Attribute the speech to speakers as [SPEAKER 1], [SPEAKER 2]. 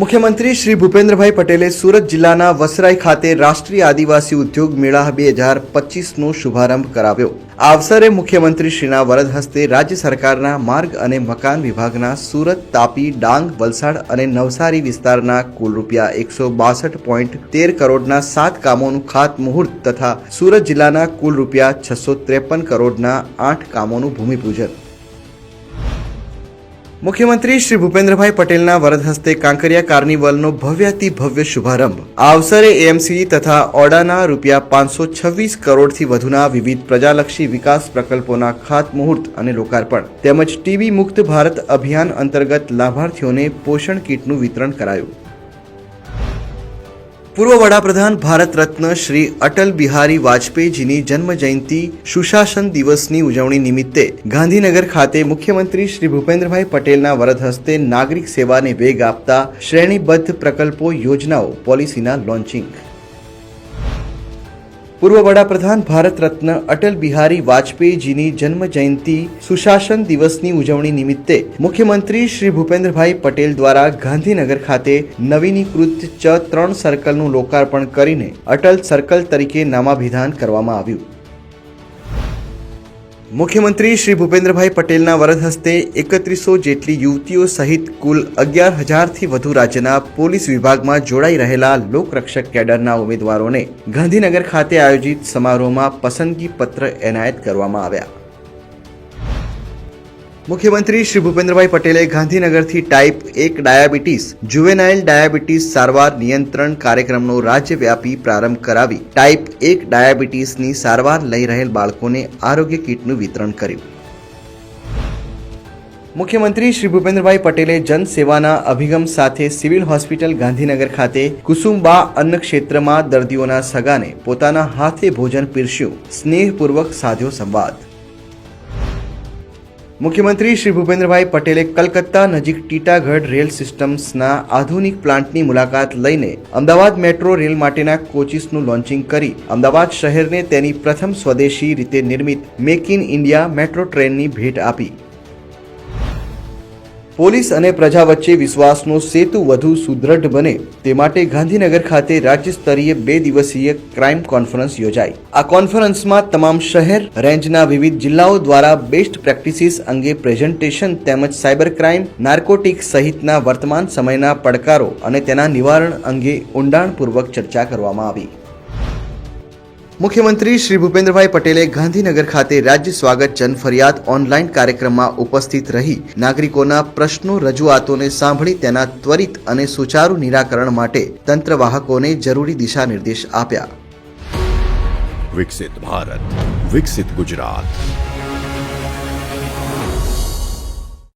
[SPEAKER 1] મુખ્યમંત્રી શ્રી ભૂપેન્દ્રભાઈ પટેલે સુરત જિલ્લાના વસરાઈ ખાતે રાષ્ટ્રીય આદિવાસી ઉદ્યોગ મેળા 2025નો શુભારંભ કરાવ્યો। આ અવસરે મુખ્યમંત્રીશ્રીના વરદ હસ્તે રાજ્ય સરકારના માર્ગ અને મકાન વિભાગના સુરત, તાપી, ડાંગ, વલસાડ અને નવસારી વિસ્તારના કુલ રૂપિયા 162.13 કરોડના 7 કામોનું ખાતમુહૂર્ત તથા સુરત જિલ્લાના કુલ રૂપિયા 653 કરોડના 8 કામોનું ભૂમિપૂજન। મુખ્યમંત્રી શ્રી ભૂપેન્દ્રભાઈ પટેલના વરદ હસ્તે કાંકરિયા કાર્નિવલનો ભવ્યાતિ ભવ્ય શુભારંભ। આ અવસરે એએમસી તથા ઓડાના રૂપિયા 526 કરોડથી વધુના વિવિધ પ્રજાલક્ષી વિકાસ પ્રકલ્પોના ખાતમુહૂર્ત અને લોકાર્પણ તેમજ ટીબી મુક્ત ભારત અભિયાન અંતર્ગત લાભાર્થીઓને પોષણ કીટનું વિતરણ કરાયું। પૂર્વ વડાપ્રધાન ભારત રત્ન શ્રી અટલ બિહારી વાજપેયીજીની જન્મ જયંતિ સુશાસન દિવસની ઉજવણી નિમિત્તે ગાંધીનગર ખાતે મુખ્યમંત્રી શ્રી ભૂપેન્દ્રભાઈ પટેલના વરદ હસ્તે નાગરિક સેવાને વેગ આપતા શ્રેણીબદ્ધ પ્રકલ્પો યોજનાઓ પોલિસીના લોન્ચિંગ। પૂર્વ વડાપ્રધાન ભારત રત્ન અટલ બિહારી વાજપેયીજીની જન્મ જયંતિ સુશાસન દિવસની ઉજવણી નિમિત્તે મુખ્યમંત્રી શ્રી ભૂપેન્દ્રભાઈ પટેલ દ્વારા ગાંધીનગર ખાતે નવીનીકૃત ચ3 સર્કલનું લોકાર્પણ કરીને અટલ સર્કલ તરીકે નામાભિધાન કરવામાં આવ્યું। મુખ્યમંત્રી શ્રી ભૂપેન્દ્રભાઈ પટેલના વરદ હસ્તે 3100 જેટલી યુવતીઓ સહિત કુલ 11,000થી વધુ રાજ્યના પોલીસ વિભાગમાં જોડાઈ રહેલા લોકરક્ષક કેડરના ઉમેદવારોને ગાંધીનગર ખાતે આયોજિત સમારોહમાં પસંદગી પત્ર એનાયત કરવામાં આવ્યા। મુખ્યમંત્રી શ્રી ભૂપેન્દ્રભાઈ પટેલે ગાંધીનગરથી ટાઈપ 1 ડાયાબિટીસ જુવેનાઇલ ડાયાબિટીસ સારવાર નિયંત્રણ કાર્યક્રમનો રાજ્યવ્યાપી પ્રારંભ કરાવી ટાઈપ 1 ડાયાબિટીસની સારવાર લઈ રહેલ બાળકોને આરોગ્ય કીટનું વિતરણ કર્યું। મુખ્યમંત્રી શ્રી ભૂપેન્દ્રભાઈ પટેલે જનસેવાના અભિગમ સાથે સિવિલ હોસ્પિટલ ગાંધીનગર ખાતે કુસુમબા અન્ન ક્ષેત્રમાં દર્દીઓના સગાને પોતાના હાથે ભોજન પીરસ્યું, સ્નેહપૂર્વક સાધ્યો સંવાદ। મુખ્યમંત્રી શ્રી ભૂપેન્દ્રભાઈ પટેલે કલકત્તા નજીક ટીટાગઢ રેલ સિસ્ટમ્સના આધુનિક પ્લાન્ટની મુલાકાત લઈને અમદાવાદ મેટ્રો રેલ માટેના કોચિસનું લોન્ચિંગ કરી અમદાવાદ શહેરને તેની પ્રથમ સ્વદેશી રીતે નિર્મિત મેક ઇન ઇન્ડિયા મેટ્રો ટ્રેનની ભેટ આપી। પોલીસ અને પ્રજા વચ્ચે વિશ્વાસનો સેતુ વધુ સુદૃઢ બને તે માટે ગાંધીનગર ખાતે રાજ્ય સ્તરીય 2 દિવસીય ક્રાઇમ કોન્ફરન્સ યોજાઈ। આ કોન્ફરન્સમાં તમામ શહેર રેન્જના વિવિધ જિલ્લાઓ દ્વારા બેસ્ટ પ્રેક્ટિસીસ અંગે પ્રેઝન્ટેશન તેમજ સાયબર ક્રાઇમ, નાર્કોટિક્સ સહિતના વર્તમાન સમયના પડકારો અને તેના નિવારણ અંગે ઊંડાણપૂર્વક ચર્ચા કરવામાં આવી। મુખ્યમંત્રી શ્રી ભૂપેન્દ્રભાઈ પટેલે ગાંધીનગર ખાતે રાજ્ય સ્વાગત જન ફરિયાદ ઓનલાઈન કાર્યક્રમમાં ઉપસ્થિત રહી નાગરિકોના પ્રશ્નો રજૂઆતોને સાંભળી તેના ત્વરિત અને સુચારુ નિરાકરણ માટે તંત્રવાહકોને જરૂરી દિશા નિર્દેશ આપ્યા।
[SPEAKER 2] વિકસિત ભારત, વિકસિત ગુજરાત।